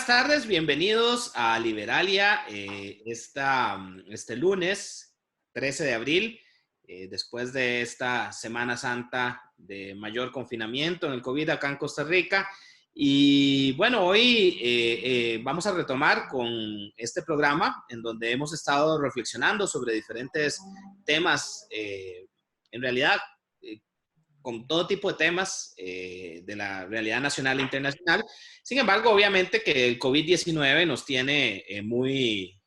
tardes, bienvenidos a Liberalia este lunes 13 de abril, después de esta Semana Santa de mayor confinamiento en el COVID acá en Costa Rica. Y bueno, hoy vamos a retomar con este programa en donde hemos estado reflexionando sobre diferentes temas, en realidad con todo tipo de temas de la realidad nacional e internacional. Sin embargo, obviamente que el COVID-19 nos tiene muy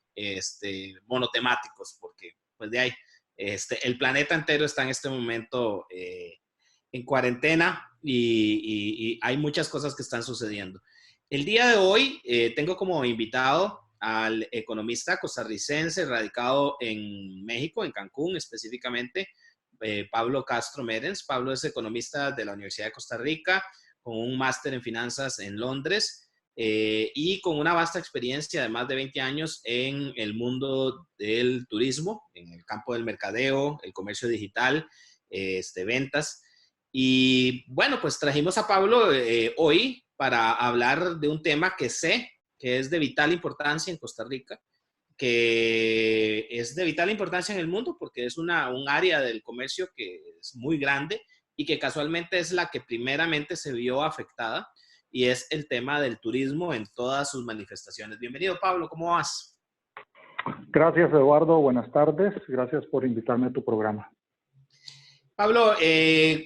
monotemáticos, porque pues de ahí el planeta entero está en este momento en cuarentena y hay muchas cosas que están sucediendo. El día de hoy tengo como invitado al economista costarricense radicado en México, en Cancún específicamente, Pablo Castro Merens. Pablo es economista de la Universidad de Costa Rica, con un máster en finanzas en Londres y con una vasta experiencia de más de 20 años en el mundo del turismo, en el campo del mercadeo, el comercio digital, ventas. Y bueno, pues trajimos a Pablo hoy para hablar de un tema que sé que es de vital importancia en Costa Rica, que es de vital importancia en el mundo porque es un área del comercio que es muy grande y que casualmente es la que primeramente se vio afectada, y es el tema del turismo en todas sus manifestaciones. Bienvenido, Pablo, ¿cómo vas? Gracias, Eduardo. Buenas tardes. Gracias por invitarme a tu programa. Pablo,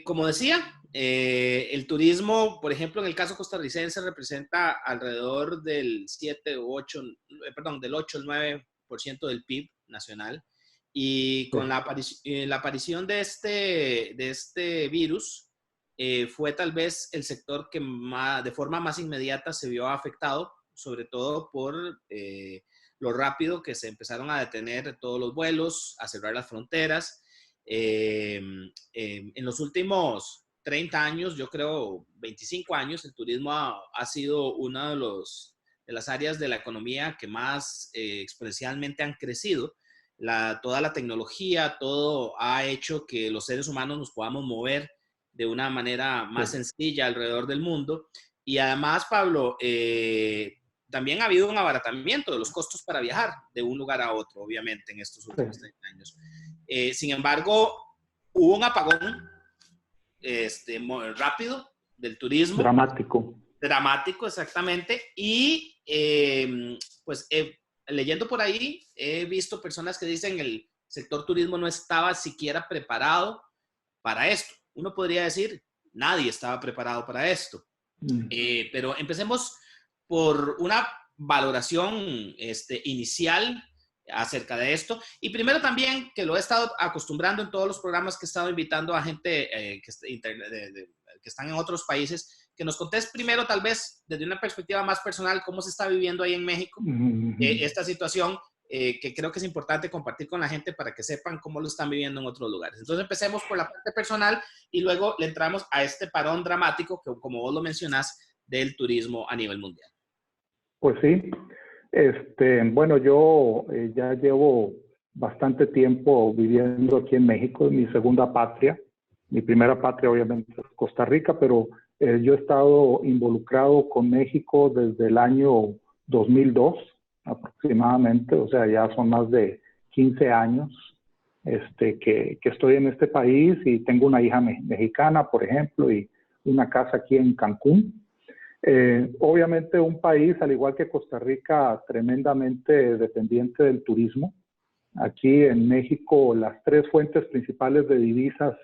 como decía, el turismo, por ejemplo, en el caso costarricense, representa alrededor del 8 al 9% del PIB nacional. Y con la aparición de este virus, fue tal vez el sector que de forma más inmediata se vio afectado, sobre todo por lo rápido que se empezaron a detener todos los vuelos, a cerrar las fronteras. En los últimos 30 años, yo creo 25 años, el turismo ha sido una de las áreas de la economía que más exponencialmente han crecido. Toda la tecnología, todo ha hecho que los seres humanos nos podamos mover de una manera más sencilla alrededor del mundo. Y además, Pablo, también ha habido un abaratamiento de los costos para viajar de un lugar a otro, obviamente, en estos últimos 30 años. Sin embargo, hubo un apagón muy rápido del turismo. Dramático, exactamente. Y pues leyendo por ahí, he visto personas que dicen que el sector turismo no estaba siquiera preparado para esto. Uno podría decir, nadie estaba preparado para esto. Pero empecemos por una valoración inicial acerca de esto. Y primero también, que lo he estado acostumbrando en todos los programas que he estado invitando a gente que están en otros países, que nos contés primero, tal vez desde una perspectiva más personal, cómo se está viviendo ahí en México esta situación, que creo que es importante compartir con la gente para que sepan cómo lo están viviendo en otros lugares. Entonces empecemos por la parte personal y luego le entramos a este parón dramático que, como vos lo mencionás, del turismo a nivel mundial. Pues sí. Bueno, yo ya llevo bastante tiempo viviendo aquí en México, en mi segunda patria. Mi primera patria obviamente es Costa Rica, pero yo he estado involucrado con México desde el año 2002 aproximadamente, o sea, ya son más de 15 años que estoy en este país, y tengo una hija mexicana, por ejemplo, y una casa aquí en Cancún. Obviamente un país, al igual que Costa Rica, tremendamente dependiente del turismo. Aquí en México las tres fuentes principales de divisas,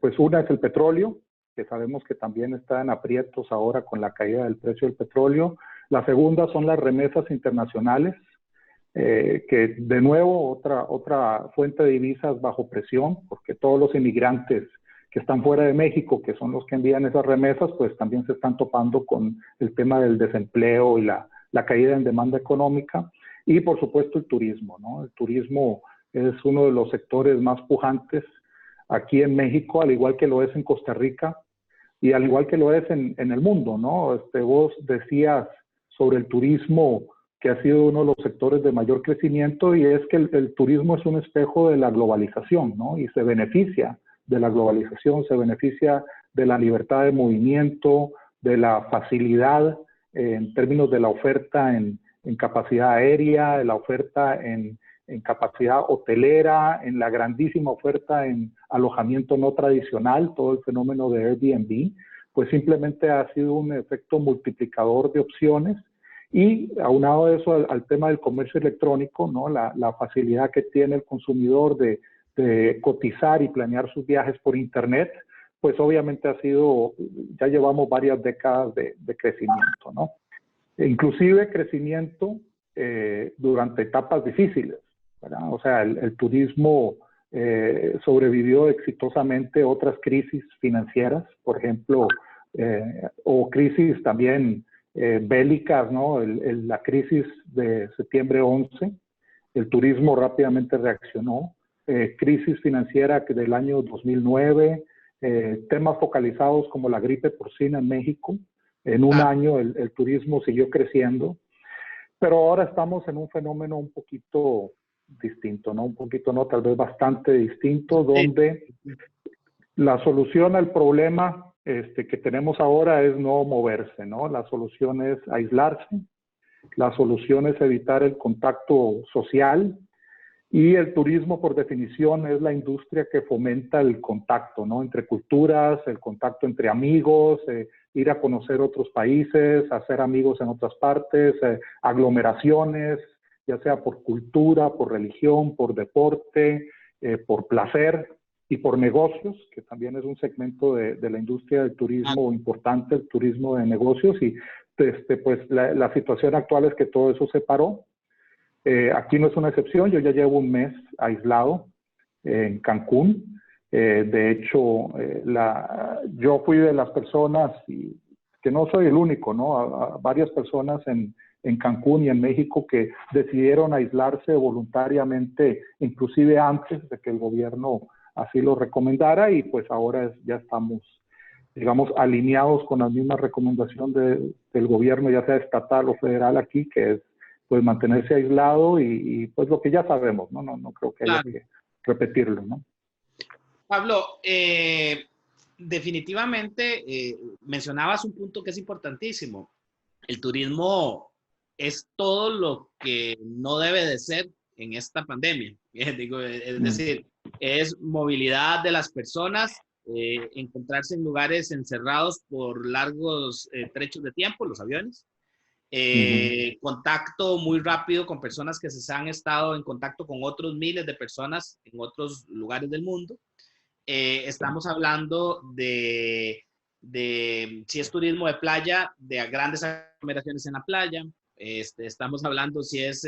pues una es el petróleo, que sabemos que también está en aprietos ahora con la caída del precio del petróleo. La segunda son las remesas internacionales, que de nuevo otra fuente de divisas bajo presión, porque todos los inmigrantes que están fuera de México, que son los que envían esas remesas, pues también se están topando con el tema del desempleo y la caída en demanda económica. Y por supuesto el turismo, ¿no? El turismo es uno de los sectores más pujantes aquí en México, al igual que lo es en Costa Rica y al igual que lo es en el mundo, ¿no? Vos decías sobre el turismo que ha sido uno de los sectores de mayor crecimiento, y es que el turismo es un espejo de la globalización, ¿no? Y se beneficia de la globalización, se beneficia de la libertad de movimiento, de la facilidad en términos de la oferta en capacidad aérea, la oferta en capacidad hotelera, en la grandísima oferta en alojamiento no tradicional, todo el fenómeno de Airbnb, pues simplemente ha sido un efecto multiplicador de opciones. Y aunado a eso al tema del comercio electrónico, ¿no? La facilidad que tiene el consumidor de cotizar y planear sus viajes por Internet, pues obviamente ya llevamos varias décadas de crecimiento, ¿no? E inclusive crecimiento durante etapas difíciles, ¿verdad? O sea, el turismo sobrevivió exitosamente otras crisis financieras, por ejemplo, o crisis también bélicas, ¿no? La crisis de septiembre 11, el turismo rápidamente reaccionó, crisis financiera del año 2009, temas focalizados como la gripe porcina en México. En un año el turismo siguió creciendo, pero ahora estamos en un fenómeno un poquito distinto, ¿no? Un poquito, no, tal vez bastante distinto, donde la solución al problema que tenemos ahora es no moverse, ¿no? La solución es aislarse, la solución es evitar el contacto social, y el turismo, por definición, es la industria que fomenta el contacto, ¿no? Entre culturas, el contacto entre amigos, ir a conocer otros países, hacer amigos en otras partes, aglomeraciones, ya sea por cultura, por religión, por deporte, por placer y por negocios, que también es un segmento de la industria del turismo importante, el turismo de negocios. Y pues la situación actual es que todo eso se paró. Aquí no es una excepción, yo ya llevo un mes aislado en Cancún. De hecho, yo fui de las personas, y que no soy el único, ¿no? A varias personas en Cancún y en México que decidieron aislarse voluntariamente, inclusive antes de que el gobierno así lo recomendara, y pues ahora ya estamos, digamos, alineados con la misma recomendación del gobierno, ya sea estatal o federal aquí, que es pues mantenerse aislado y pues lo que ya sabemos, ¿no? No creo que haya que repetirlo, ¿no? Pablo, definitivamente mencionabas un punto que es importantísimo. El turismo es todo lo que no debe de ser en esta pandemia. Es decir, es movilidad de las personas, encontrarse en lugares encerrados por largos trechos de tiempo, los aviones. Contacto muy rápido con personas que se han estado en contacto con otros miles de personas en otros lugares del mundo. Estamos hablando de si es turismo de playa, de grandes aglomeraciones en la playa. Estamos hablando si es,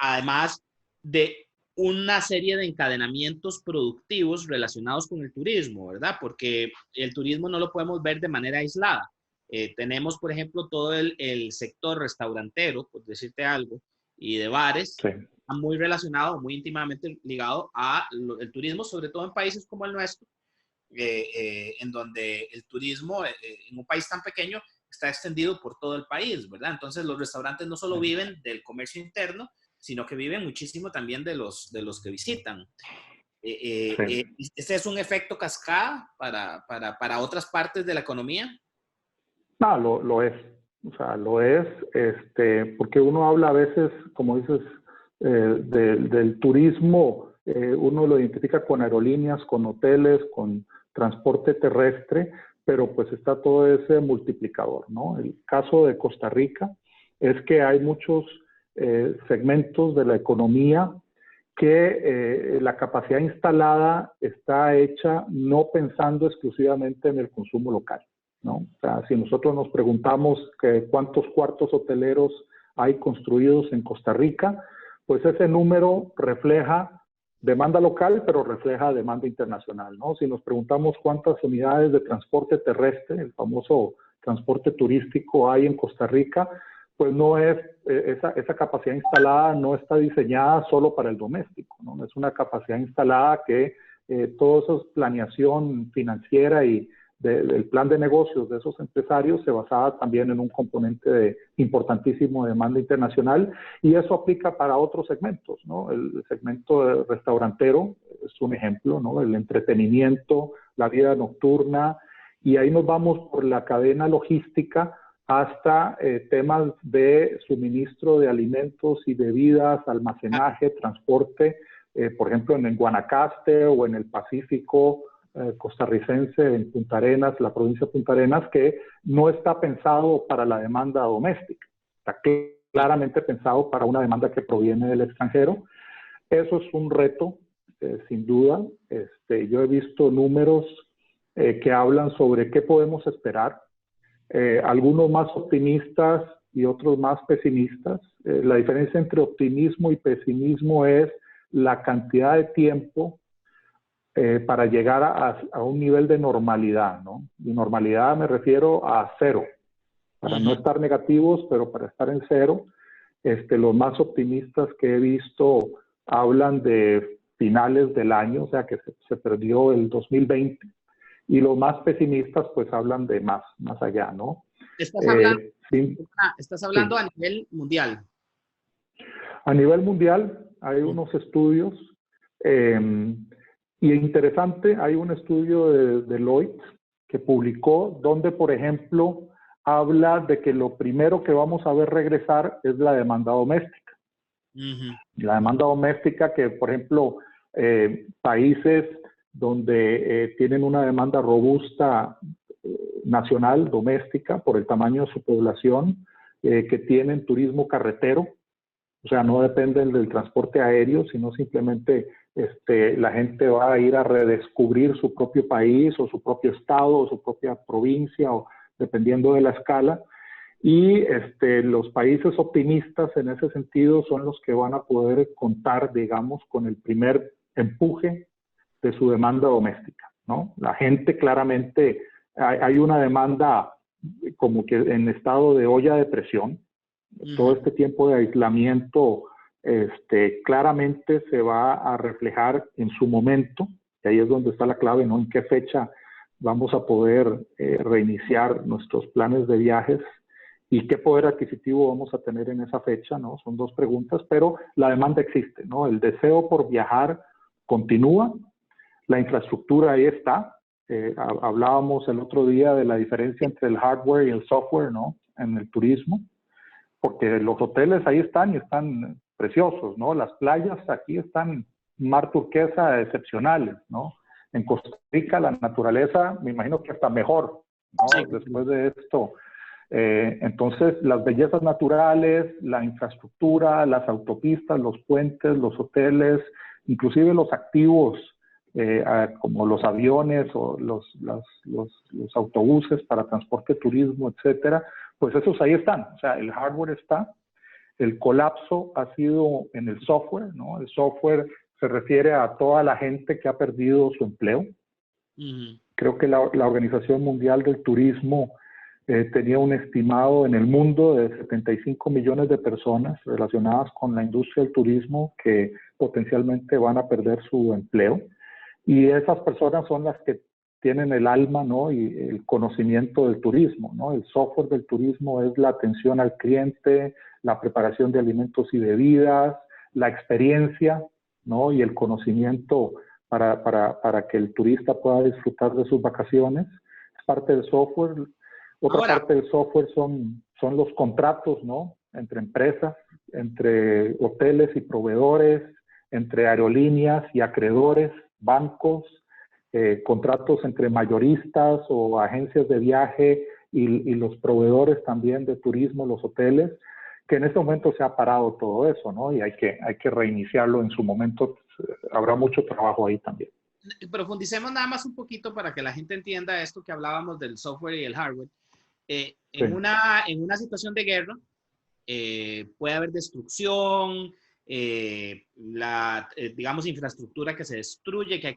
además de una serie de encadenamientos productivos relacionados con el turismo, ¿verdad? Porque el turismo no lo podemos ver de manera aislada. Tenemos, por ejemplo, todo el sector restaurantero, por decirte algo, y de bares, muy relacionado, muy íntimamente ligado al turismo, sobre todo en países como el nuestro, en donde el turismo en un país tan pequeño está extendido por todo el país, ¿verdad? Entonces los restaurantes no solo viven del comercio interno, sino que viven muchísimo también de los que visitan. ¿Este es un efecto cascada para otras partes de la economía? No, lo es. O sea, lo es, porque uno habla a veces, como dices, del turismo, uno lo identifica con aerolíneas, con hoteles, con transporte terrestre, pero pues está todo ese multiplicador, ¿no? El caso de Costa Rica es que hay muchos segmentos de la economía que la capacidad instalada está hecha no pensando exclusivamente en el consumo local, ¿no? O sea, si nosotros nos preguntamos cuántos cuartos hoteleros hay construidos en Costa Rica, pues ese número refleja demanda local, pero refleja demanda internacional, ¿no? Si nos preguntamos cuántas unidades de transporte terrestre, el famoso transporte turístico, hay en Costa Rica, pues no es, esa capacidad instalada no está diseñada solo para el doméstico, ¿no? Es una capacidad instalada que toda esa planeación financiera y del plan de negocios de esos empresarios se basaba también en un componente importantísimo de demanda internacional, y eso aplica para otros segmentos, ¿no? El segmento restaurantero es un ejemplo, ¿no? El entretenimiento, la vida nocturna, y ahí nos vamos por la cadena logística hasta temas de suministro de alimentos y bebidas, almacenaje, transporte, por ejemplo, en Guanacaste o en el Pacífico costarricense, en Punta Arenas, la provincia de Punta Arenas, que no está pensado para la demanda doméstica, está claramente pensado para una demanda que proviene del extranjero. Eso es un reto, sin duda. Yo he visto números que hablan sobre qué podemos esperar. Algunos más optimistas y otros más pesimistas. La diferencia entre optimismo y pesimismo es la cantidad de tiempo para llegar a un nivel de normalidad, ¿no? Y normalidad me refiero a cero, para no estar negativos, pero para estar en cero. Los más optimistas que he visto hablan de finales del año, o sea que se perdió el 2020. Y los más pesimistas pues hablan de más allá, ¿no? Estás hablando sí. A nivel mundial. A nivel mundial hay unos estudios, y interesante, hay un estudio de Deloitte que publicó donde, por ejemplo, habla de que lo primero que vamos a ver regresar es la demanda doméstica. La demanda doméstica que, por ejemplo, países donde tienen una demanda robusta nacional, doméstica, por el tamaño de su población, que tienen turismo carretero, o sea, no dependen del transporte aéreo, sino simplemente la gente va a ir a redescubrir su propio país o su propio estado o su propia provincia, o dependiendo de la escala. Y los países optimistas en ese sentido son los que van a poder contar, digamos, con el primer empuje de su demanda doméstica, ¿no? La gente claramente, hay una demanda como que en estado de olla de presión. Todo este tiempo de aislamiento claramente se va a reflejar en su momento, y ahí es donde está la clave, ¿no? En qué fecha vamos a poder reiniciar nuestros planes de viajes y qué poder adquisitivo vamos a tener en esa fecha, ¿no? Son dos preguntas, pero la demanda existe, ¿no? El deseo por viajar continúa, la infraestructura ahí está. Hablábamos el otro día de la diferencia entre el hardware y el software, ¿no? En el turismo, porque los hoteles ahí están y están preciosos, ¿no? Las playas aquí están mar turquesa excepcionales, ¿no? En Costa Rica la naturaleza, me imagino que hasta mejor, ¿no? Sí. Después de esto. Entonces, las bellezas naturales, la infraestructura, las autopistas, los puentes, los hoteles, inclusive los activos, como los aviones o los autobuses para transporte, turismo, etcétera, pues esos ahí están. O sea, el hardware está. El colapso ha sido en el software, ¿no? El software se refiere a toda la gente que ha perdido su empleo. Creo que la Organización Mundial del Turismo tenía un estimado en el mundo de 75 millones de personas relacionadas con la industria del turismo que potencialmente van a perder su empleo. Y esas personas son las que tienen el alma, ¿no? Y el conocimiento del turismo, ¿no? El software del turismo es la atención al cliente, la preparación de alimentos y bebidas, la experiencia, ¿no? Y el conocimiento para que el turista pueda disfrutar de sus vacaciones. Es parte del software. Otra parte del software son los contratos, ¿no? Entre empresas, entre hoteles y proveedores, entre aerolíneas y acreedores, bancos, contratos entre mayoristas o agencias de viaje y los proveedores también de turismo, los hoteles, que en este momento se ha parado todo eso, ¿no? Y hay que reiniciarlo en su momento. Habrá mucho trabajo ahí también. Profundicemos nada más un poquito para que la gente entienda esto que hablábamos del software y el hardware. En una situación de guerra puede haber destrucción, digamos, infraestructura que se destruye, que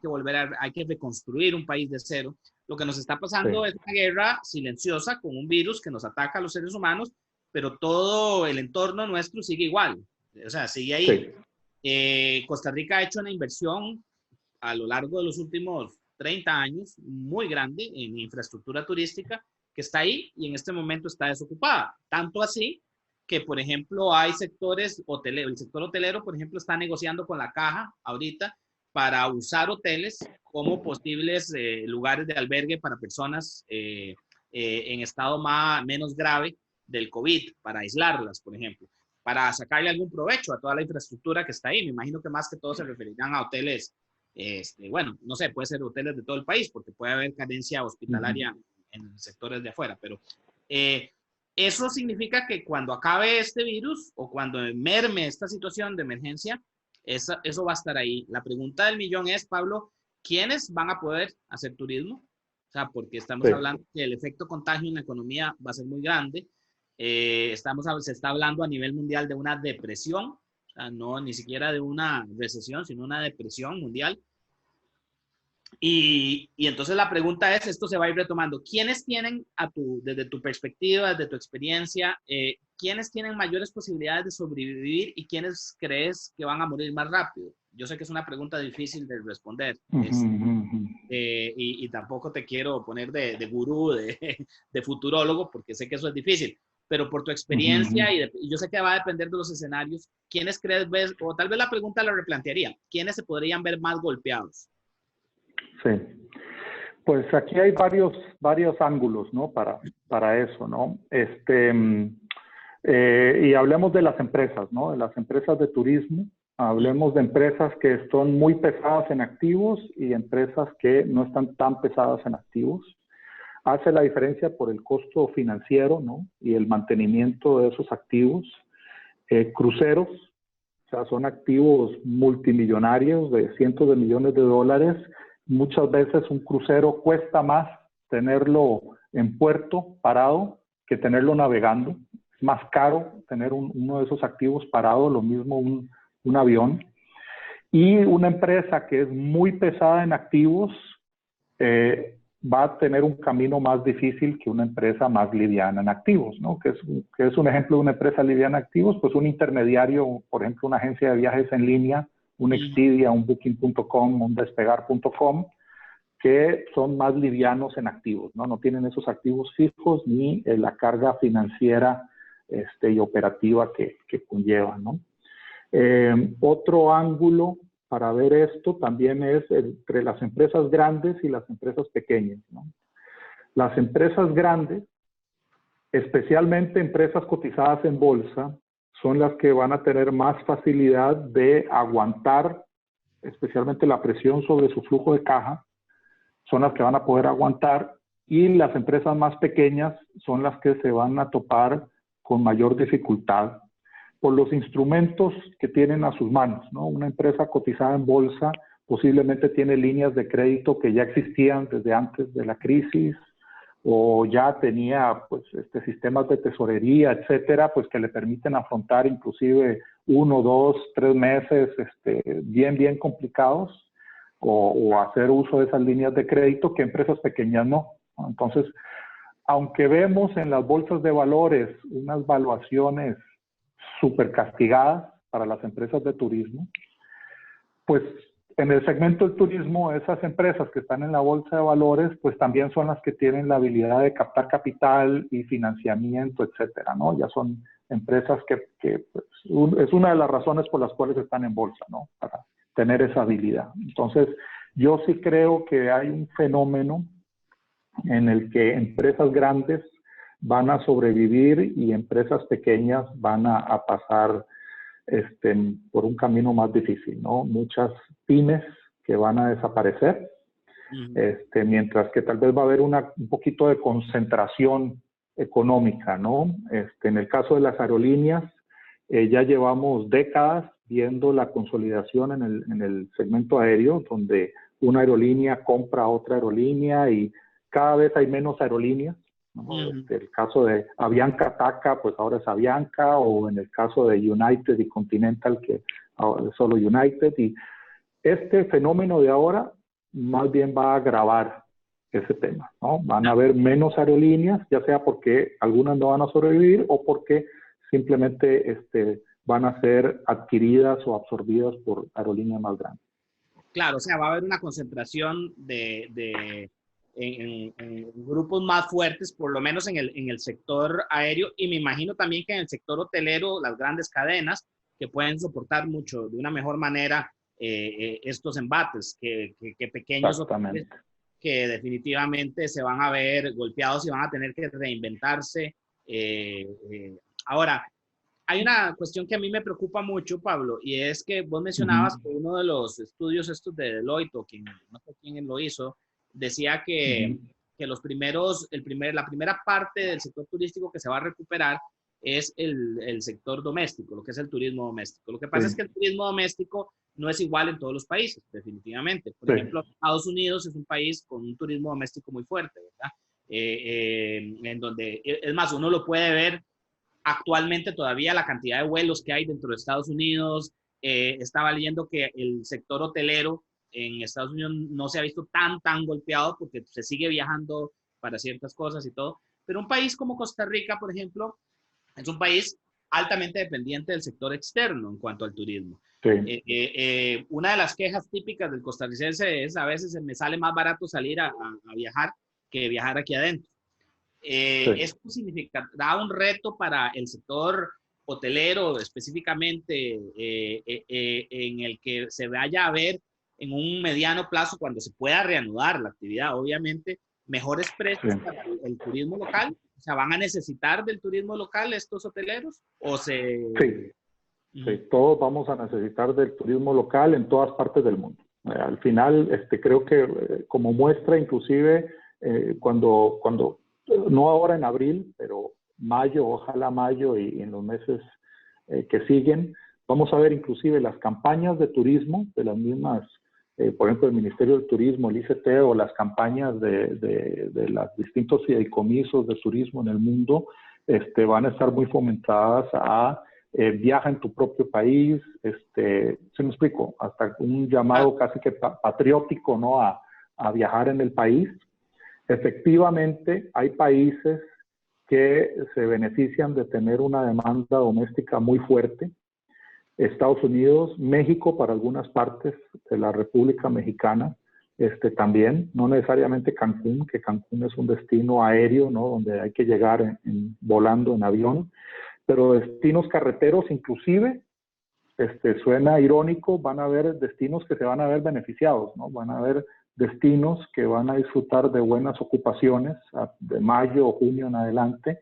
hay que reconstruir un país de cero. Lo que nos está pasando es una guerra silenciosa con un virus que nos ataca a los seres humanos, pero todo el entorno nuestro sigue igual. O sea, sigue ahí. Costa Rica ha hecho una inversión a lo largo de los últimos 30 años muy grande en infraestructura turística que está ahí y en este momento está desocupada. Tanto así que, por ejemplo, hay sectores hoteleros. El sector hotelero, por ejemplo, está negociando con la Caja ahorita para usar hoteles como posibles lugares de albergue para personas en estado menos grave del COVID, para aislarlas, por ejemplo, para sacarle algún provecho a toda la infraestructura que está ahí. Me imagino que más que todo se referirán a hoteles, bueno, no sé, puede ser hoteles de todo el país, porque puede haber carencia hospitalaria en sectores de afuera, pero eso significa que cuando acabe este virus o cuando merme esta situación de emergencia, eso va a estar ahí. La pregunta del millón es, Pablo, ¿quiénes van a poder hacer turismo? O sea, porque estamos hablando que el efecto contagio en la economía va a ser muy grande. Se está hablando a nivel mundial de una depresión, o sea, no ni siquiera de una recesión, sino una depresión mundial. Y entonces la pregunta es, esto se va a ir retomando. ¿Quiénes tienen, desde tu perspectiva, desde tu experiencia, quiénes tienen mayores posibilidades de sobrevivir y quiénes crees que van a morir más rápido? Yo sé que es una pregunta difícil de responder y tampoco te quiero poner de gurú, de futurólogo, porque sé que eso es difícil, pero por tu experiencia y yo sé que va a depender de los escenarios, ¿quiénes crees ver? O tal vez la pregunta la replantearía, ¿quiénes se podrían ver más golpeados? Sí, pues aquí hay varios ángulos, ¿no? Para eso, ¿no? Y hablemos de las empresas, ¿no? De las empresas de turismo. Hablemos de empresas que están muy pesadas en activos y empresas que no están tan pesadas en activos. Hace la diferencia por el costo financiero, ¿no? Y el mantenimiento de esos activos. Cruceros, o sea, son activos multimillonarios de cientos de millones de dólares. Muchas veces un crucero cuesta más tenerlo en puerto parado que tenerlo navegando. Es más caro tener uno de esos activos parado, lo mismo un avión. Y una empresa que es muy pesada en activos va a tener un camino más difícil que una empresa más liviana en activos, ¿no? Que es un ejemplo de una empresa liviana en activos, pues un intermediario, por ejemplo, una agencia de viajes en línea, un Expedia, un Booking.com, un Despegar.com, que son más livianos en activos, ¿no? No tienen esos activos fijos ni la carga financiera y operativa que conllevan, ¿no? Otro ángulo para ver esto también es entre las empresas grandes y las empresas pequeñas, ¿no? Las empresas grandes, especialmente empresas cotizadas en bolsa, son las que van a tener más facilidad de aguantar, especialmente la presión sobre su flujo de caja, son las que van a poder aguantar, y las empresas más pequeñas son las que se van a topar con mayor dificultad por los instrumentos que tienen a sus manos, ¿no? Una empresa cotizada en bolsa posiblemente tiene líneas de crédito que ya existían desde antes de la crisis, o ya tenía pues, sistemas de tesorería, etcétera, pues que le permiten afrontar inclusive 1, 2, 3 meses bien complicados, o hacer uso de esas líneas de crédito que empresas pequeñas no. Entonces, aunque vemos en las bolsas de valores unas valuaciones súper castigadas para las empresas de turismo, pues en el segmento del turismo, esas empresas que están en la bolsa de valores, pues también son las que tienen la habilidad de captar capital y financiamiento, etcétera, ¿no? Ya son empresas que pues, es una de las razones por las cuales están en bolsa, ¿no? Para tener esa habilidad. Entonces, yo sí creo que hay un fenómeno en el que empresas grandes van a sobrevivir y empresas pequeñas van a pasar por un camino más difícil, ¿no? Muchas pymes que van a desaparecer, mientras que tal vez va a haber un poquito de concentración económica, ¿no? En el caso de las aerolíneas, ya llevamos décadas viendo la consolidación en el segmento aéreo, donde una aerolínea compra a otra aerolínea y cada vez hay menos aerolíneas, ¿no? El caso de Avianca TACA, pues ahora es Avianca, o en el caso de United y Continental, que ahora es solo United. Y este fenómeno de ahora más bien va a agravar ese tema, ¿no? Van a haber menos aerolíneas, ya sea porque algunas no van a sobrevivir o porque simplemente van a ser adquiridas o absorbidas por aerolíneas más grandes. Claro, o sea, va a haber una concentración en grupos más fuertes, por lo menos en el sector aéreo, y me imagino también que en el sector hotelero, las grandes cadenas que pueden soportar mucho, de una mejor manera, estos embates, que pequeños hoteles Exactamente. que definitivamente se van a ver golpeados y van a tener que reinventarse. Ahora, hay una cuestión que a mí me preocupa mucho, Pablo, y es que vos mencionabas que uno de los estudios estos de Deloitte, o quien, no sé quién lo hizo, decía que los primeros, la primera parte del sector turístico que se va a recuperar es el sector doméstico, lo que es el turismo doméstico. Lo que pasa es que Sí, el turismo doméstico no es igual en todos los países, definitivamente. Por sí, ejemplo, Estados Unidos es un país con un turismo doméstico muy fuerte, ¿verdad? En donde, es más, uno lo puede ver actualmente todavía la cantidad de vuelos que hay dentro de Estados Unidos. Estaba leyendo que el sector hotelero en Estados Unidos no se ha visto tan golpeado porque se sigue viajando para ciertas cosas y todo. Pero un país como Costa Rica, por ejemplo, es un país altamente dependiente del sector externo en cuanto al turismo. sí, Una de las quejas típicas del costarricense es: a veces me sale más barato salir a viajar que viajar aquí adentro. sí. Esto significará un reto para el sector hotelero específicamente, en el que se vaya a ver en un mediano plazo, cuando se pueda reanudar la actividad, obviamente, mejores Sí. precios para el turismo local. O sea, ¿van a necesitar del turismo local estos hoteleros? ¿O se...? Sí, Uh-huh. sí, todos vamos a necesitar del turismo local en todas partes del mundo. Al final, creo que como muestra, inclusive, cuando, no ahora en abril, pero mayo, ojalá mayo y en los meses que siguen, vamos a ver inclusive las campañas de turismo de las mismas, por ejemplo, el Ministerio del Turismo, el ICT, o las campañas de los distintos fideicomisos de turismo en el mundo, van a estar muy fomentadas a viaja en tu propio país, ¿se me explico? Hasta un llamado casi que patriótico, ¿no? A viajar en el país. Efectivamente, hay países que se benefician de tener una demanda doméstica muy fuerte. Estados Unidos, México para algunas partes de la República Mexicana, también, no necesariamente Cancún, que Cancún es un destino aéreo, ¿no? Donde hay que llegar volando en avión, pero destinos carreteros inclusive, suena irónico, van a haber destinos que se van a ver beneficiados, ¿no? Van a haber destinos que van a disfrutar de buenas ocupaciones de mayo o junio en adelante,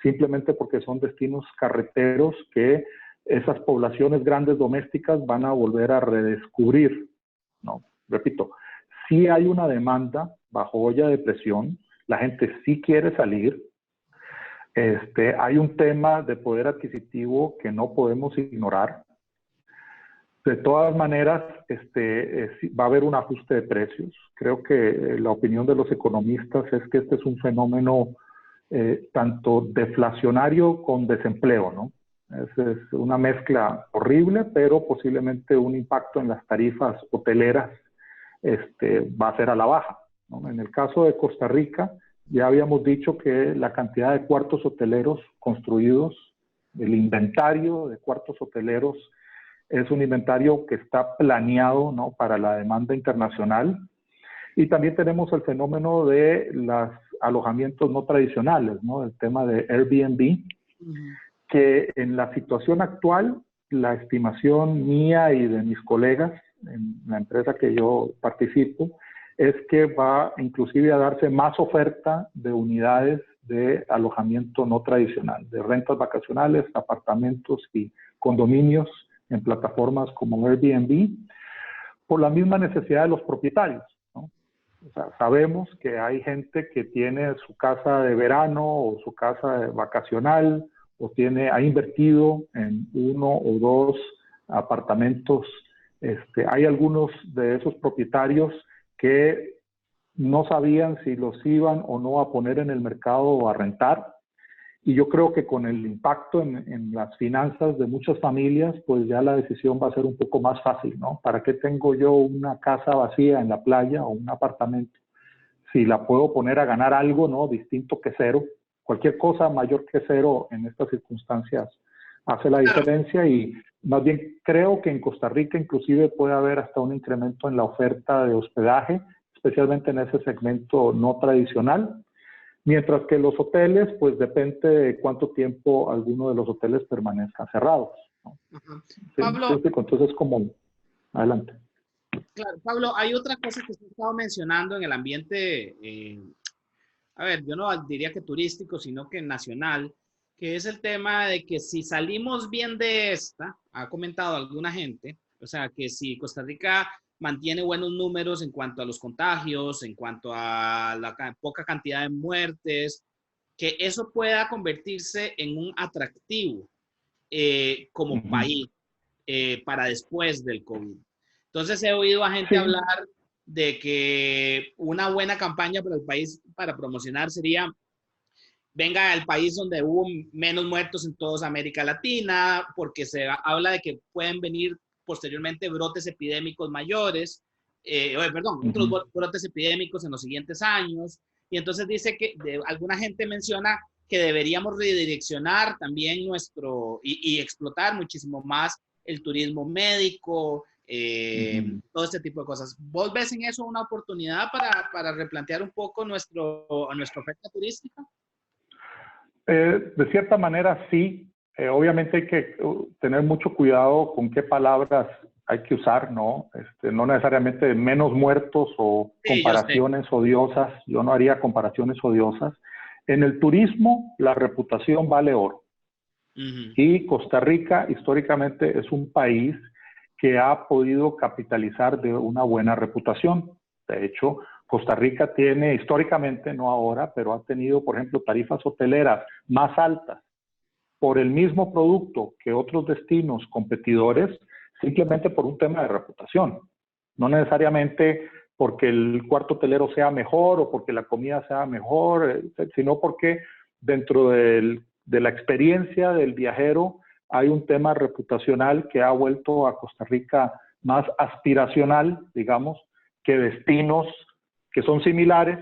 simplemente porque son destinos carreteros que esas poblaciones grandes domésticas van a volver a redescubrir, ¿no? Repito, sí hay una demanda bajo olla de presión, la gente sí quiere salir. Hay un tema de poder adquisitivo que no podemos ignorar. De todas maneras, va a haber un ajuste de precios. Creo que la opinión de los economistas es que este es un fenómeno tanto deflacionario con desempleo, ¿no? Es una mezcla horrible, pero posiblemente un impacto en las tarifas hoteleras va a ser a la baja, ¿no? En el caso de Costa Rica, ya habíamos dicho que la cantidad de cuartos hoteleros construidos, el inventario de cuartos hoteleros, es un inventario que está planeado, ¿no? Para la demanda internacional. Y también tenemos el fenómeno de los alojamientos no tradicionales, ¿no? El tema de Airbnb, que en la situación actual, la estimación mía y de mis colegas en la empresa que yo participo, es que va inclusive a darse más oferta de unidades de alojamiento no tradicional, de rentas vacacionales, apartamentos y condominios en plataformas como Airbnb, por la misma necesidad de los propietarios, ¿no? O sea, sabemos que hay gente que tiene su casa de verano o su casa vacacional, o ha invertido en uno o dos apartamentos. Hay algunos de esos propietarios que no sabían si los iban o no a poner en el mercado o a rentar. Y yo creo que con el impacto en las finanzas de muchas familias, pues ya la decisión va a ser un poco más fácil, ¿no? ¿Para qué tengo yo una casa vacía en la playa o un apartamento si la puedo poner a ganar algo, ¿no? Distinto que cero? Cualquier cosa mayor que cero en estas circunstancias hace la diferencia, y más bien creo que en Costa Rica inclusive puede haber hasta un incremento en la oferta de hospedaje, especialmente en ese segmento no tradicional. Mientras que los hoteles, pues depende de cuánto tiempo alguno de los hoteles permanezcan cerrados, ¿no? Uh-huh. Sí, Pablo, entonces como, adelante. Claro, Pablo, hay otra cosa que usted estaba mencionando en el ambiente, a ver, yo no diría que turístico, sino que nacional, que es el tema de que si salimos bien de esta, ha comentado alguna gente, o sea, que si Costa Rica mantiene buenos números en cuanto a los contagios, en cuanto a la poca cantidad de muertes, que eso pueda convertirse en un atractivo como Ujú. país para después del COVID. Entonces he oído a gente Sí. hablar de que una buena campaña para el país para promocionar sería venga al país donde hubo menos muertos en toda América Latina, porque se habla de que pueden venir posteriormente brotes epidémicos mayores, perdón, otros Ujú. brotes epidémicos en los siguientes años. Y entonces dice que alguna gente menciona que deberíamos redireccionar también y explotar muchísimo más el turismo médico, Ujú. todo este tipo de cosas. ¿Vos ves en eso una oportunidad para replantear un poco nuestra oferta turística? De cierta manera, sí. Obviamente hay que tener mucho cuidado con qué palabras hay que usar, ¿no? No necesariamente menos muertos o Sí, yo sé. comparaciones odiosas. Yo no haría comparaciones odiosas. En el turismo, la reputación vale oro. Ujú. Y Costa Rica históricamente es un país que ha podido capitalizar de una buena reputación. De hecho, Costa Rica tiene históricamente, no ahora, pero ha tenido, por ejemplo, tarifas hoteleras más altas por el mismo producto que otros destinos competidores, simplemente por un tema de reputación. No necesariamente porque el cuarto hotelero sea mejor o porque la comida sea mejor, sino porque dentro de la experiencia del viajero hay un tema reputacional que ha vuelto a Costa Rica más aspiracional, digamos, que destinos que son similares,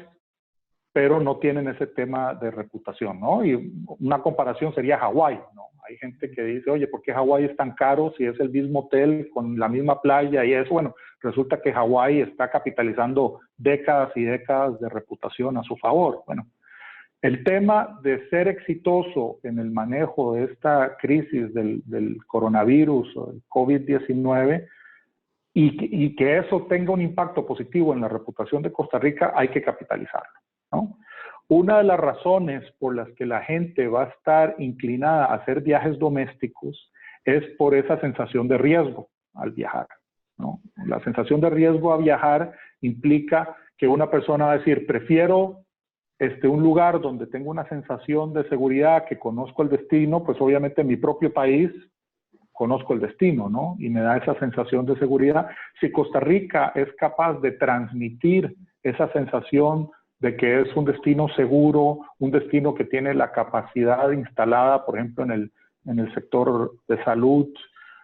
pero no tienen ese tema de reputación, ¿no? Y una comparación sería Hawái, ¿no? Hay gente que dice, oye, ¿por qué Hawái es tan caro si es el mismo hotel con la misma playa y eso? Bueno, resulta que Hawái está capitalizando décadas y décadas de reputación a su favor. Bueno, el tema de ser exitoso en el manejo de esta crisis del coronavirus o del COVID-19 y que eso tenga un impacto positivo en la reputación de Costa Rica, hay que capitalizarlo, ¿no? Una de las razones por las que la gente va a estar inclinada a hacer viajes domésticos es por esa sensación de riesgo al viajar, ¿no? La sensación de riesgo a viajar implica que una persona va a decir, prefiero un lugar donde tengo una sensación de seguridad, que conozco el destino, pues obviamente en mi propio país conozco el destino, ¿no? Y me da esa sensación de seguridad. Si Costa Rica es capaz de transmitir esa sensación de que es un destino seguro, un destino que tiene la capacidad instalada, por ejemplo, en el sector de salud,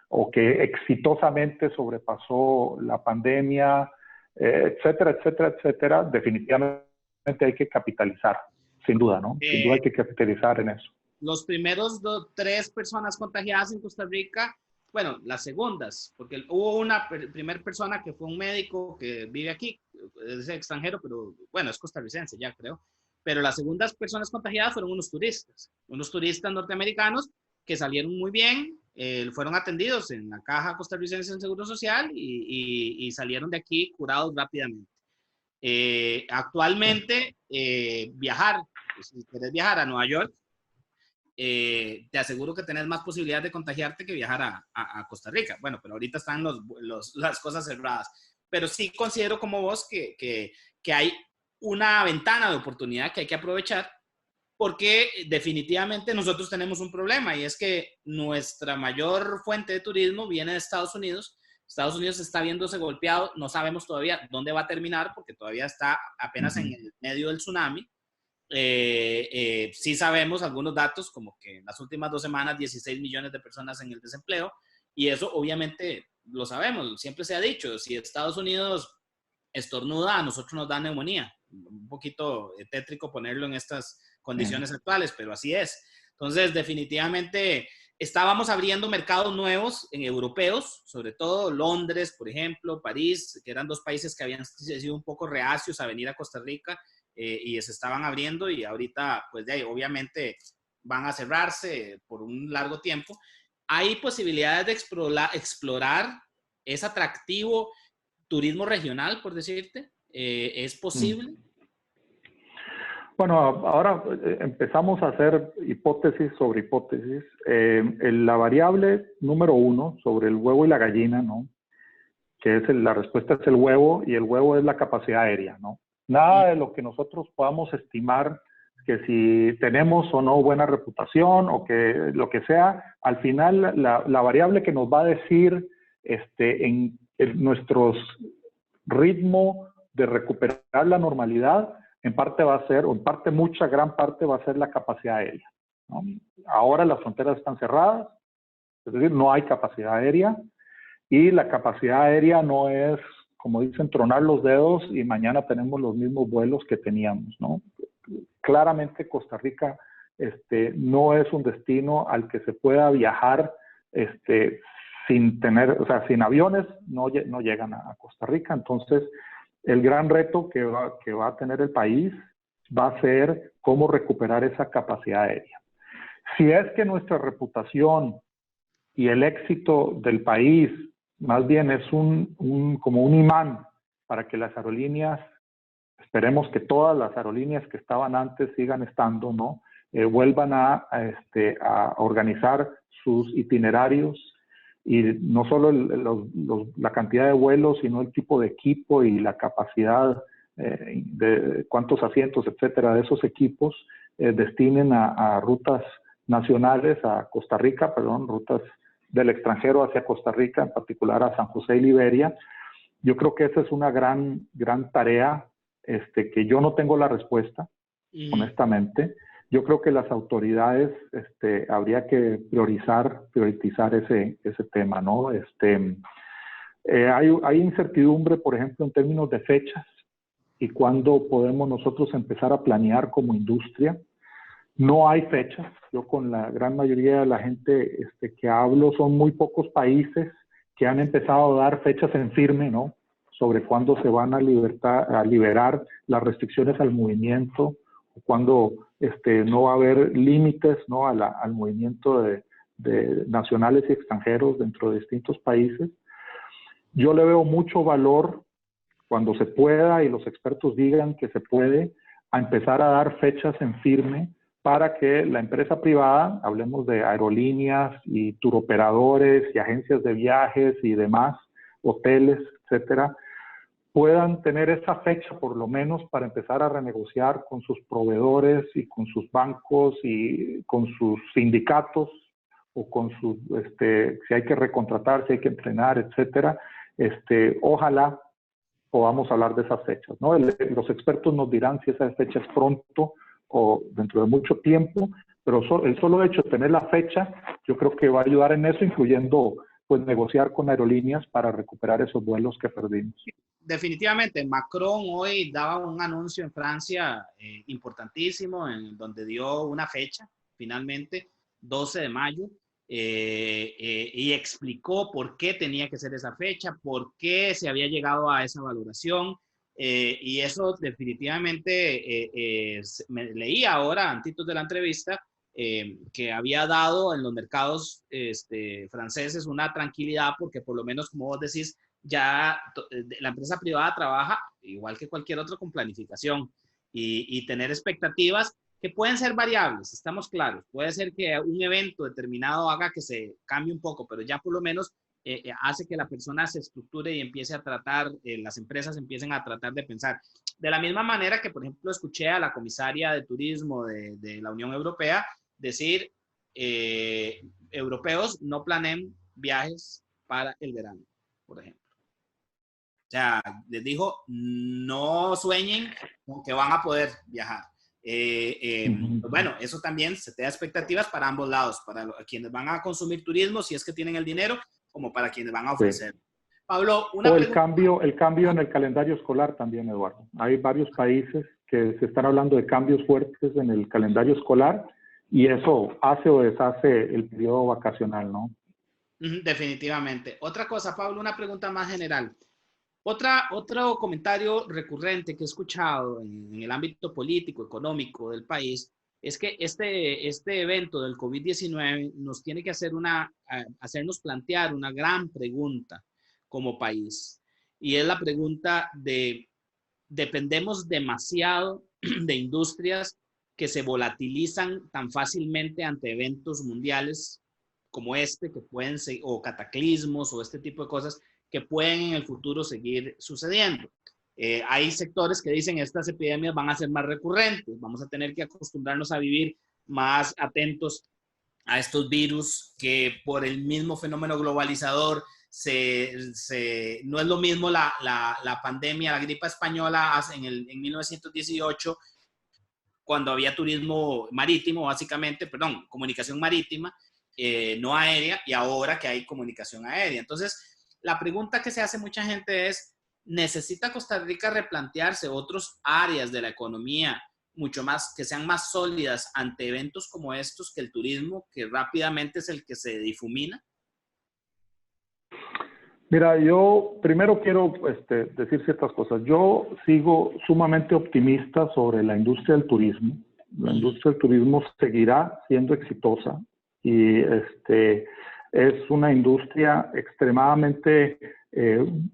o que exitosamente sobrepasó la pandemia, etcétera, etcétera, etcétera, definitivamente hay que capitalizar, sin duda, ¿no? Sin duda Eh, hay que capitalizar en eso. los primeros tres personas contagiadas en Costa Rica, bueno, las segundas, porque hubo una primera persona que fue un médico que vive aquí, es extranjero, pero bueno, es costarricense ya creo, pero las segundas personas contagiadas fueron unos turistas norteamericanos que salieron muy bien, fueron atendidos en la Caja Costarricense del Seguro Social y salieron de aquí curados rápidamente. Sí. Actualmente, viajar, si quieres viajar a Nueva York, te aseguro que tenés más posibilidades de contagiarte que viajar a Costa Rica. Bueno, pero ahorita están las cosas cerradas. Pero sí considero como vos que hay una ventana de oportunidad que hay que aprovechar porque definitivamente nosotros tenemos un problema y es que nuestra mayor fuente de turismo viene de Estados Unidos. Estados Unidos está viéndose golpeado, no sabemos todavía dónde va a terminar porque todavía está apenas en Uh-huh. el medio del tsunami. Sí sabemos algunos datos, como que en las últimas 2 semanas 16 millones de personas en el desempleo, y eso obviamente lo sabemos, siempre se ha dicho, si Estados Unidos estornuda, a nosotros nos da neumonía. Un poquito tétrico ponerlo en estas Sí. condiciones actuales, pero así es. Entonces, definitivamente estábamos abriendo mercados nuevos en europeos, sobre todo Londres, por ejemplo, París, que eran dos países que habían sido un poco reacios a venir a Costa Rica y se estaban abriendo y ahorita, pues de ahí, obviamente van a cerrarse por un largo tiempo. Hay posibilidades de explorar, es atractivo turismo regional, por decirte? ¿Es posible? Bueno, ahora empezamos a hacer hipótesis sobre hipótesis. La variable número uno sobre el huevo y la gallina, ¿no? Que es la respuesta es el huevo, y el huevo es la capacidad aérea, ¿no? Nada de lo que nosotros podamos estimar que si tenemos o no buena reputación o que lo que sea, al final la variable que nos va a decir en nuestro ritmo de recuperar la normalidad, en parte va a ser, o en parte mucha, gran parte va a ser la capacidad aérea, ¿no? Ahora las fronteras están cerradas, es decir, no hay capacidad aérea, y la capacidad aérea no es, como dicen, tronar los dedos y mañana tenemos los mismos vuelos que teníamos, ¿no? Claramente Costa Rica no es un destino al que se pueda viajar sin tener, o sea, sin aviones no llegan a Costa Rica. Entonces, el gran reto que va a tener el país va a ser cómo recuperar esa capacidad aérea. Si es que nuestra reputación y el éxito del país más bien es como un imán para que las aerolíneas, esperemos que todas las aerolíneas que estaban antes sigan estando, ¿no? Vuelvan a organizar sus itinerarios, y no solo la cantidad de vuelos, sino el tipo de equipo y la capacidad de cuántos asientos, etcétera, de esos equipos destinen a rutas nacionales, a Costa Rica, perdón, rutas del extranjero hacia Costa Rica, en particular a San José y Liberia. Yo creo que esa es una gran tarea que yo no tengo la respuesta, honestamente. Yo creo que las autoridades habría que priorizar ese tema, ¿no? Hay incertidumbre, por ejemplo, en términos de fechas y cuándo podemos nosotros empezar a planear como industria. No hay fechas. Yo con la gran mayoría de la gente que hablo, son muy pocos países que han empezado a dar fechas en firme, ¿no? Sobre cuándo se van a liberar las restricciones al movimiento, o cuándo no va a haber límites, ¿no? al movimiento de nacionales y extranjeros dentro de distintos países. Yo le veo mucho valor cuando se pueda y los expertos digan que se puede, a empezar a dar fechas en firme para que la empresa privada, hablemos de aerolíneas y turoperadores y agencias de viajes y demás, hoteles, etcétera, puedan tener esa fecha por lo menos para empezar a renegociar con sus proveedores y con sus bancos y con sus sindicatos, o con sus, si hay que recontratar, si hay que entrenar, etcétera. Ojalá podamos hablar de esas fechas, ¿no? Los expertos nos dirán si esa fecha es pronto o dentro de mucho tiempo, pero el solo hecho de tener la fecha, yo creo que va a ayudar en eso, incluyendo pues negociar con aerolíneas para recuperar esos vuelos que perdimos. Definitivamente, Macron hoy daba un anuncio en Francia importantísimo, en donde dio una fecha, finalmente, 12 de mayo, y explicó por qué tenía que ser esa fecha, por qué se había llegado a esa valoración, y eso definitivamente leía ahora, antes de la entrevista, que había dado en los mercados franceses una tranquilidad, porque por lo menos, como vos decís, ya la empresa privada trabaja igual que cualquier otro con planificación y tener expectativas que pueden ser variables, estamos claros. Puede ser que un evento determinado haga que se cambie un poco, pero ya por lo menos hace que la persona se estructure y empiece a tratar, las empresas empiecen a tratar de pensar. De la misma manera que, por ejemplo, escuché a la comisaria de turismo de la Unión Europea decir, europeos no planeen viajes para el verano, por ejemplo. O sea, les dijo, no sueñen con que van a poder viajar. Pues bueno, eso también se te da expectativas para ambos lados, para quienes van a consumir turismo, si es que tienen el dinero, como para quienes van a ofrecer. Sí. Pablo, una pregunta. El cambio en el calendario escolar también, Eduardo. Hay varios países que se están hablando de cambios fuertes en el calendario escolar, y eso hace o deshace el periodo vacacional, ¿no? Definitivamente. Otra cosa, Pablo, una pregunta más general. Otro comentario recurrente que he escuchado en el ámbito político, económico del país, es que este evento del COVID-19 nos tiene que hacernos plantear una gran pregunta como país. y es la pregunta de, ¿dependemos demasiado de industrias que se volatilizan tan fácilmente ante eventos mundiales como este, que pueden ser, o cataclismos, o este tipo de cosas que pueden en el futuro seguir sucediendo? Hay sectores que dicen estas epidemias van a ser más recurrentes, vamos a tener que acostumbrarnos a vivir más atentos a estos virus que por el mismo fenómeno globalizador no es lo mismo la pandemia, la gripa española en 1918, cuando había turismo marítimo, básicamente, perdón, comunicación marítima, no aérea, y ahora que hay comunicación aérea. Entonces, la pregunta que se hace mucha gente es, ¿necesita Costa Rica replantearse otras áreas de la economía mucho más, que sean más sólidas ante eventos como estos que el turismo, que rápidamente es el que se difumina? Mira, yo primero quiero decir ciertas cosas. Yo sigo sumamente optimista sobre la industria del turismo. La industria del turismo seguirá siendo exitosa y es una industria extremadamente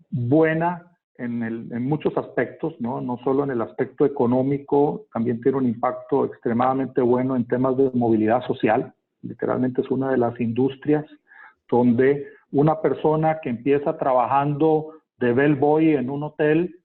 buena en muchos aspectos, ¿no? No solo en el aspecto económico, también tiene un impacto extremadamente bueno en temas de movilidad social. Literalmente es una de las industrias donde una persona que empieza trabajando de bellboy en un hotel,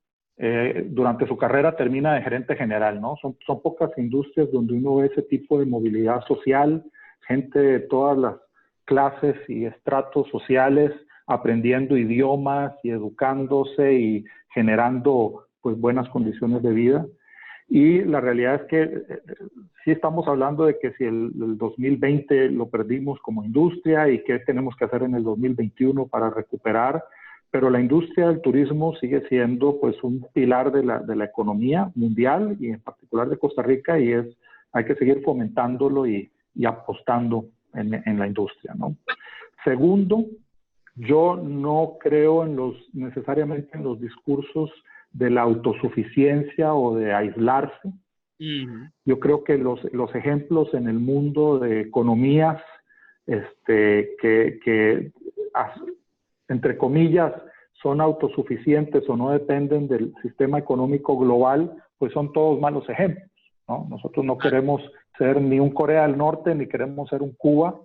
durante su carrera termina de gerente general, ¿no? Son pocas industrias donde uno ve ese tipo de movilidad social, gente de todas las clases y estratos sociales aprendiendo idiomas y educándose y generando pues buenas condiciones de vida. Y la realidad es que sí estamos hablando de que si el 2020 lo perdimos como industria y qué tenemos que hacer en el 2021 para recuperar, pero la industria del turismo sigue siendo pues un pilar de la economía mundial y en particular de Costa Rica, y hay que seguir fomentándolo y apostando en la industria, ¿no? Segundo, yo no creo necesariamente en los discursos de la autosuficiencia o de aislarse. Yo creo que los ejemplos en el mundo de economías que entre comillas son autosuficientes o no dependen del sistema económico global, pues son todos malos ejemplos, ¿no? Nosotros no queremos ser ni un Corea del Norte, ni queremos ser un Cuba,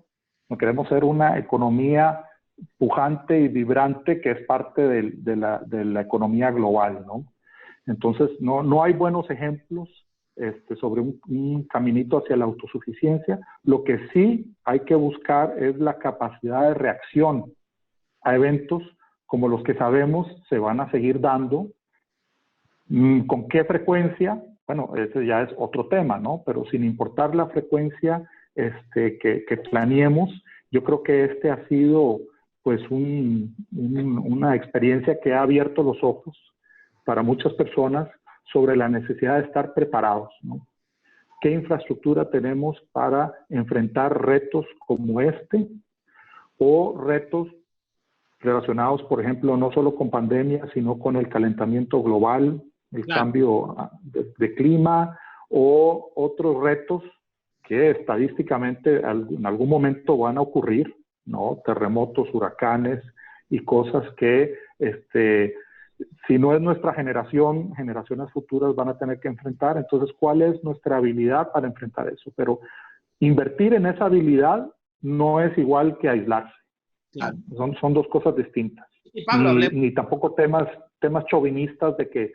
no queremos ser una economía pujante y vibrante que es parte de la economía global, ¿no? Entonces, no hay buenos ejemplos sobre un caminito hacia la autosuficiencia. Lo que sí hay que buscar es la capacidad de reacción a eventos como los que sabemos se van a seguir dando. ¿Con qué frecuencia? Bueno, ese ya es otro tema, ¿no? Pero sin importar la frecuencia que planeemos, yo creo que ha sido pues una experiencia que ha abierto los ojos para muchas personas sobre la necesidad de estar preparados, ¿no? ¿Qué infraestructura tenemos para enfrentar retos como o retos relacionados, por ejemplo, no solo con pandemia, sino con el calentamiento global, el cambio de clima, o otros retos que estadísticamente en algún momento van a ocurrir, ¿no? Terremotos, huracanes y cosas que, si no es nuestra generación, generaciones futuras van a tener que enfrentar. Entonces, ¿cuál es nuestra habilidad para enfrentar eso? Pero invertir en esa habilidad no es igual que aislarse. Claro. Son dos cosas distintas. Pablo, ni tampoco temas chauvinistas de que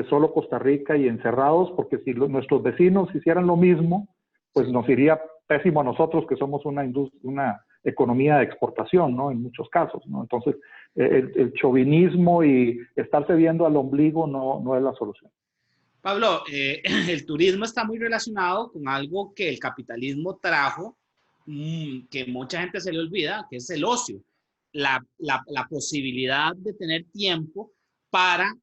solo Costa Rica y encerrados, porque si nuestros vecinos hicieran lo mismo, pues nos iría pésimo a nosotros, que somos una economía de exportación, ¿no? En muchos casos, ¿no? Entonces, el chauvinismo y estarse viendo al ombligo no es la solución. Pablo, el turismo está muy relacionado con algo que el capitalismo trajo, que mucha gente se le olvida, que es el ocio. La posibilidad de tener tiempo para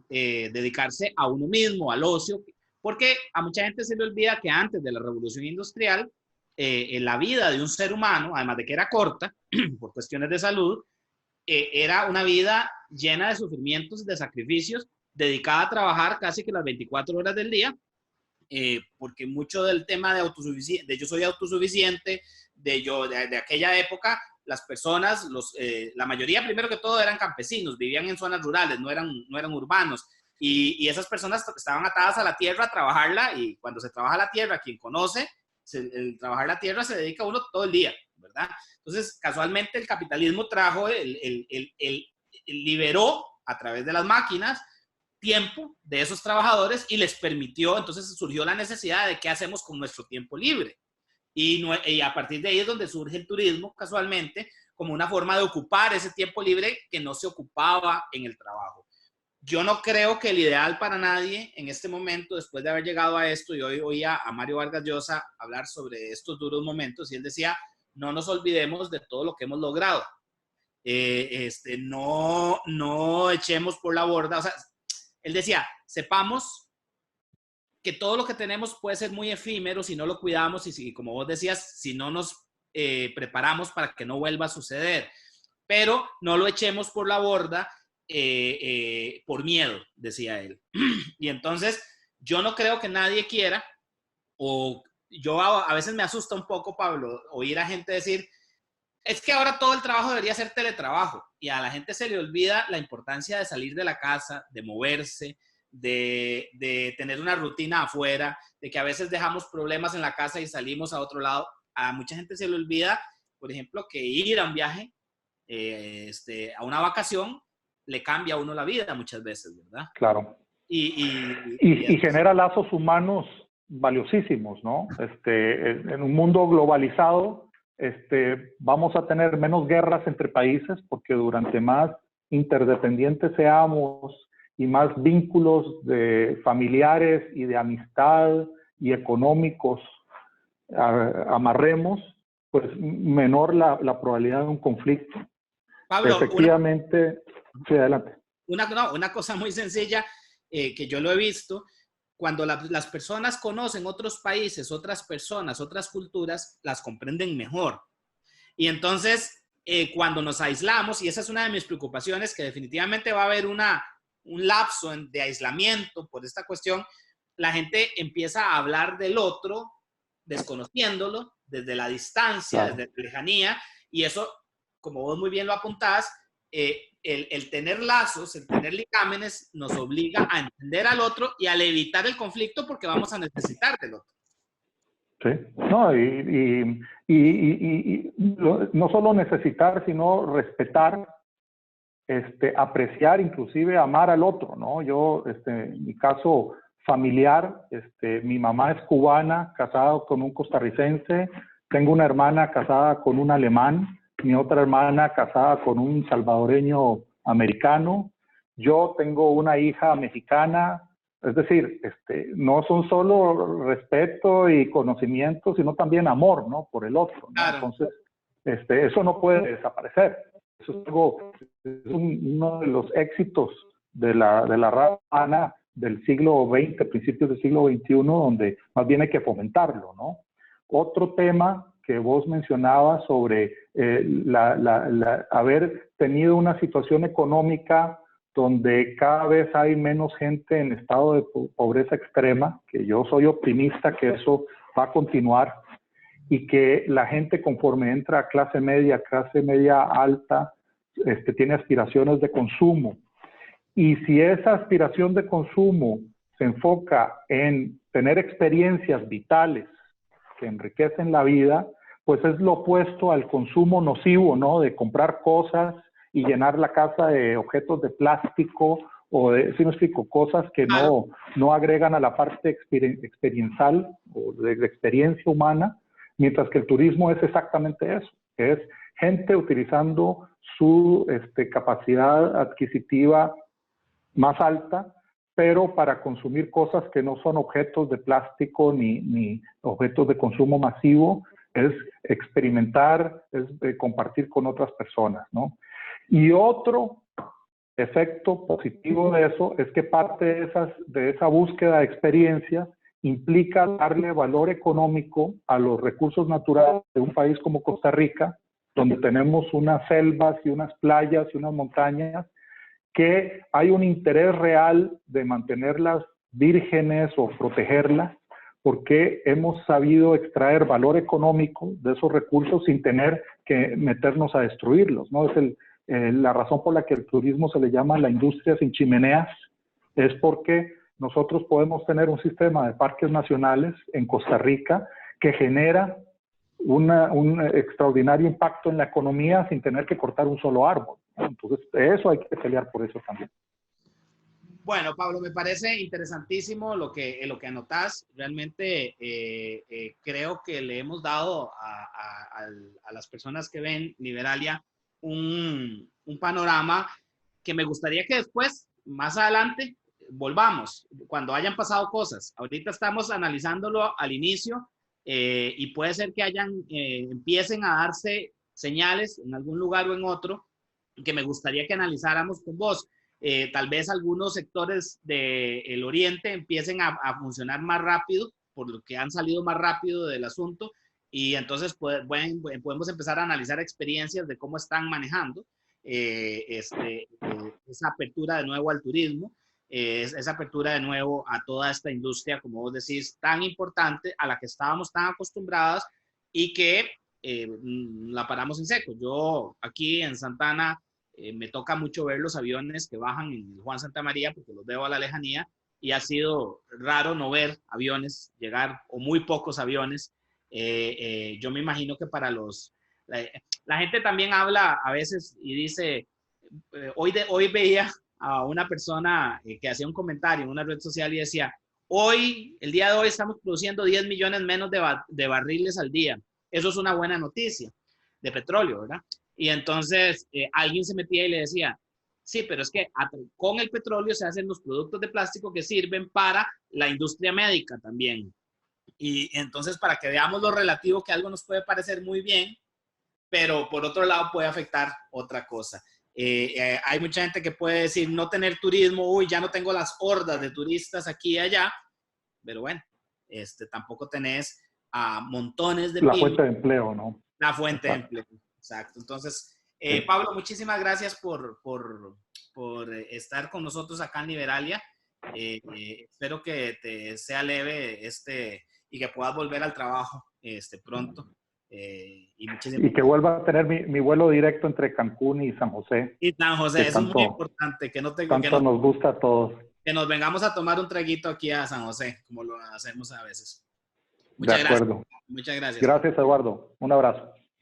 dedicarse a uno mismo, al ocio, porque a mucha gente se le olvida que antes de la revolución industrial, la vida de un ser humano, además de que era corta, por cuestiones de salud, era una vida llena de sufrimientos, de sacrificios, dedicada a trabajar casi que las 24 horas del día, porque mucho del tema de yo soy autosuficiente, de aquella época, las personas, la mayoría, primero que todo, eran campesinos, vivían en zonas rurales, no eran urbanos. Y esas personas estaban atadas a la tierra, a trabajarla, y cuando se trabaja la tierra, quien conoce, el trabajar la tierra se dedica uno todo el día, ¿verdad? Entonces, casualmente el capitalismo trajo, liberó a través de las máquinas tiempo de esos trabajadores y les permitió, entonces surgió la necesidad de qué hacemos con nuestro tiempo libre. Y a partir de ahí es donde surge el turismo, casualmente, como una forma de ocupar ese tiempo libre que no se ocupaba en el trabajo. Yo no creo que el ideal para nadie en este momento, después de haber llegado a esto, y hoy oía a Mario Vargas Llosa hablar sobre estos duros momentos, y él decía, no nos olvidemos de todo lo que hemos logrado. No echemos por la borda, o sea, él decía, sepamos que todo lo que tenemos puede ser muy efímero si no lo cuidamos y si, como vos decías, si no nos preparamos para que no vuelva a suceder. Pero no lo echemos por la borda por miedo, decía él. Y entonces, yo no creo que nadie quiera, o yo a veces me asusta un poco, Pablo, oír a gente decir, es que ahora todo el trabajo debería ser teletrabajo, y a la gente se le olvida la importancia de salir de la casa, de moverse, de tener una rutina afuera, de que a veces dejamos problemas en la casa y salimos a otro lado. A mucha gente se le olvida, por ejemplo, que ir a un viaje, a una vacación, le cambia a uno la vida muchas veces, ¿verdad? Claro. Y genera lazos humanos valiosísimos, ¿no? En un mundo globalizado, vamos a tener menos guerras entre países porque durante más interdependientes seamos y más vínculos de familiares y de amistad y económicos amarremos, pues menor la probabilidad de un conflicto. Pablo, efectivamente, sí, adelante. Una cosa muy sencilla que yo lo he visto, cuando las personas conocen otros países, otras personas, otras culturas, las comprenden mejor. Y entonces, cuando nos aislamos, y esa es una de mis preocupaciones, que definitivamente va a haber un lapso de aislamiento por esta cuestión, la gente empieza a hablar del otro, desconociéndolo, desde la distancia, claro, desde la lejanía, y eso, como vos muy bien lo apuntás, el tener lazos, el tener ligámenes, nos obliga a entender al otro y a evitar el conflicto porque vamos a necesitar del otro. Sí, no, no solo necesitar, sino respetar, apreciar, inclusive amar al otro, ¿no? Yo, en mi caso familiar, mi mamá es cubana, casada con un costarricense, tengo una hermana casada con un alemán, mi otra hermana casada con un salvadoreño americano, yo tengo una hija mexicana. Es decir, no son solo respeto y conocimiento, sino también amor, ¿no? Por el otro, ¿no? Claro. Entonces, eso no puede desaparecer. Eso es uno de los éxitos de la raza humana del siglo XX, principios del siglo XXI, donde más bien hay que fomentarlo, ¿no? Otro tema que vos mencionabas sobre haber tenido una situación económica donde cada vez hay menos gente en estado de pobreza extrema, que yo soy optimista que eso va a continuar, y que la gente conforme entra a clase media alta, tiene aspiraciones de consumo. Y si esa aspiración de consumo se enfoca en tener experiencias vitales que enriquecen la vida, pues es lo opuesto al consumo nocivo, ¿no? De comprar cosas y llenar la casa de objetos de plástico o de, si me explico, cosas que no agregan a la parte experiencial o de experiencia humana, mientras que el turismo es exactamente eso, que es gente utilizando su capacidad adquisitiva más alta, pero para consumir cosas que no son objetos de plástico ni objetos de consumo masivo, es experimentar, es compartir con otras personas, ¿no? Y otro efecto positivo de eso es que parte de esa búsqueda de experiencia implica darle valor económico a los recursos naturales de un país como Costa Rica, donde tenemos unas selvas y unas playas y unas montañas, que hay un interés real de mantenerlas vírgenes o protegerlas, porque hemos sabido extraer valor económico de esos recursos sin tener que meternos a destruirlos, ¿no? La razón por la que el turismo se le llama la industria sin chimeneas es porque nosotros podemos tener un sistema de parques nacionales en Costa Rica que genera un extraordinario impacto en la economía sin tener que cortar un solo árbol, ¿no? Entonces, eso hay que pelear por eso también. Bueno, Pablo, me parece interesantísimo lo que anotas. Realmente creo que le hemos dado a las personas que ven Liberalia un panorama que me gustaría que después, más adelante, volvamos, cuando hayan pasado cosas. Ahorita estamos analizándolo al inicio y puede ser que empiecen a darse señales en algún lugar o en otro que me gustaría que analizáramos con vos. Tal vez algunos sectores del oriente empiecen a funcionar más rápido, por lo que han salido más rápido del asunto, y entonces podemos empezar a analizar experiencias de cómo están manejando esa apertura de nuevo al turismo, esa apertura de nuevo a toda esta industria, como vos decís, tan importante, a la que estábamos tan acostumbrados y que la paramos en seco. Yo aquí en Santana me toca mucho ver los aviones que bajan en Juan Santa María porque los veo a la lejanía y ha sido raro no ver aviones llegar o muy pocos aviones. Yo me imagino que para la gente también habla a veces y dice, hoy veía a una persona que hacía un comentario en una red social y decía, el día de hoy estamos produciendo 10 millones menos de barriles al día. Eso es una buena noticia de petróleo, ¿verdad? Y entonces alguien se metía y le decía, sí, pero es que con el petróleo se hacen los productos de plástico que sirven para la industria médica también. Y entonces para que veamos lo relativo, que algo nos puede parecer muy bien, pero por otro lado puede afectar otra cosa. Hay mucha gente que puede decir no tener turismo, uy, ya no tengo las hordas de turistas aquí y allá, pero bueno, tampoco tenés a montones de la fuente de empleo, ¿no? La fuente de empleo, exacto. Entonces, Pablo, muchísimas gracias por estar con nosotros acá en Liberalia. Espero que te sea leve y que puedas volver al trabajo pronto. Y que vuelva a tener mi vuelo directo entre Cancún y San José. Y San José, eso es muy importante. Tanto nos gusta a todos. Que nos vengamos a tomar un traguito aquí a San José, como lo hacemos a veces. De acuerdo. Muchas gracias. Gracias, Eduardo. Un abrazo.